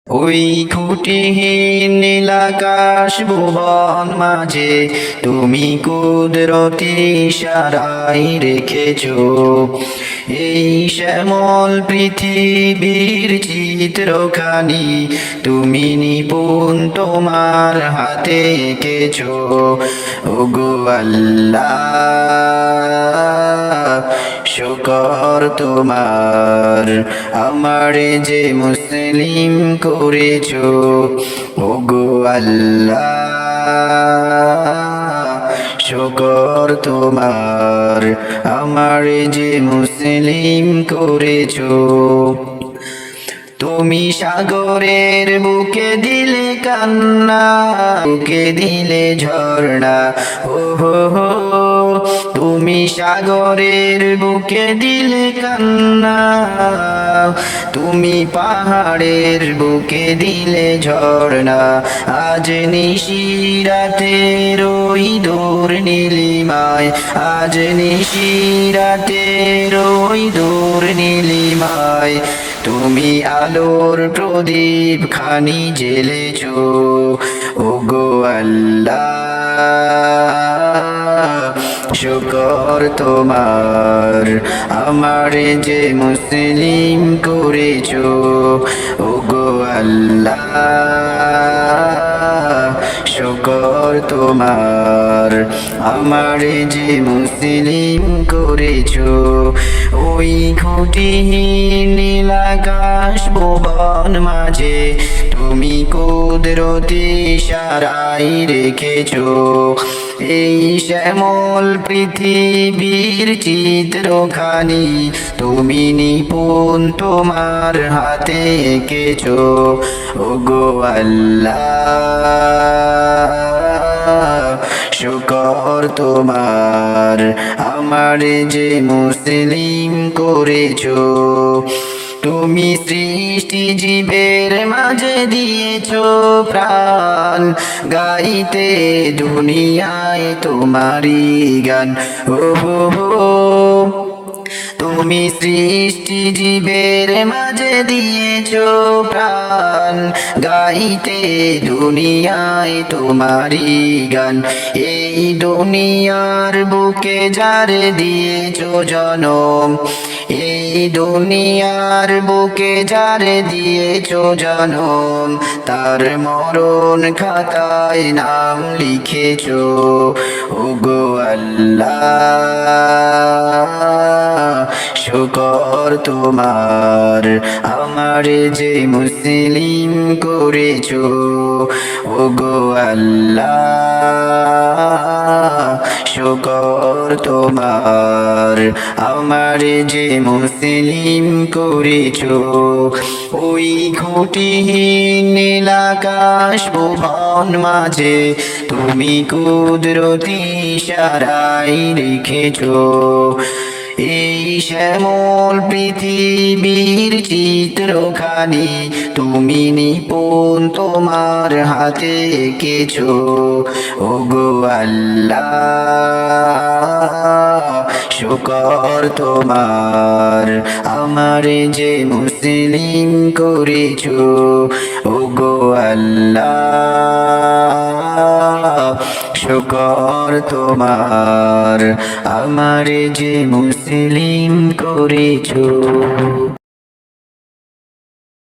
ওই খুঁটিহীন নীলাকাশ ভুবন মাঝে তুমি কুদরতি ইশারায় রেখেছো এই শ্যামল পৃথিবীর চিত্রখানি তুমি নিপুণ তোমার হাতে এঁকেছো। ওগো আল্লাহ শুকর তোমার, আমারে যে মুসলিম করেছো। ওগো আল্লাহ শুকর তোমার, আমারে যে মুসলিম করেছো। তুমি সাগরের বুকে দিলে কান্না, বুকে দিলে ঝর্ণা। ও হো হো, তুমি সাগরের বুকে দিলে কান্না, তুমি পাহাড়ের বুকে দিলে ঝর্ণা। আজ নিশিরাতের ওই দূর নীলিমায়, আজ নিশিরাতের ওই দূর নীলিমায় তুমি আলোর প্রদীপ খানি জ্বেলেছো। ওগো আল্লাহ শুকর তোমার, আমারে যে মুসলিম করেছো। ওগো আল্লাহ শুকর তোমার, আমারে যে মুসলিম করেছো। ওই খুঁটিহীন নীলাকাশ ভুবন মাঝে তুমি কুদরতি ইশারায় রেখেছো এই শ্যামল পৃথিবীর চিত্রখানি তুমি নিপুণ তোমার হাতে এঁকেছো। ওগো আল্লাহ শুকর তোমার, আমারে যে মুসলিম করেছো। তুমি সৃষ্টি জীবের মাঝে দিয়েছো প্রাণ, গাইতে দুনিয়ায় তোমারি গান। ও হো হো, তুমি সৃষ্টি জীবের মাঝে দিয়েছো প্রাণ, গাইতে দুনিয়ায় তোমারি গান। এই দুনিয়ার বুকে যারে দিয়েছো জনম, এই দুনিয়ার বুকে যারে দিয়েছো জনম, তার মরণ খাতায় নাম লিখেছো। ওগো আল্লাহ শুকর তোমার, আমারে যে মুসলিম করেছো। ওগো আল্লাহ শুকর তোমার, আমারে যে মুসলিম করেছো। ওই খুঁটিহীন নীলাকাশ ভুবন মাঝে তুমি কুদরতি ইশারায় রেখেছো এই শ্যামল পৃথিবীর চিত্রখানি তুমি নিপুণ তোমার হাতে এঁকেছো। ওগো আল্লাহ শুকর তোমার, আমারে যে মুসলিম করেছো। ওগো আল্লাহ শুকর তোমার, আমারে যে মুসলিম করেছো।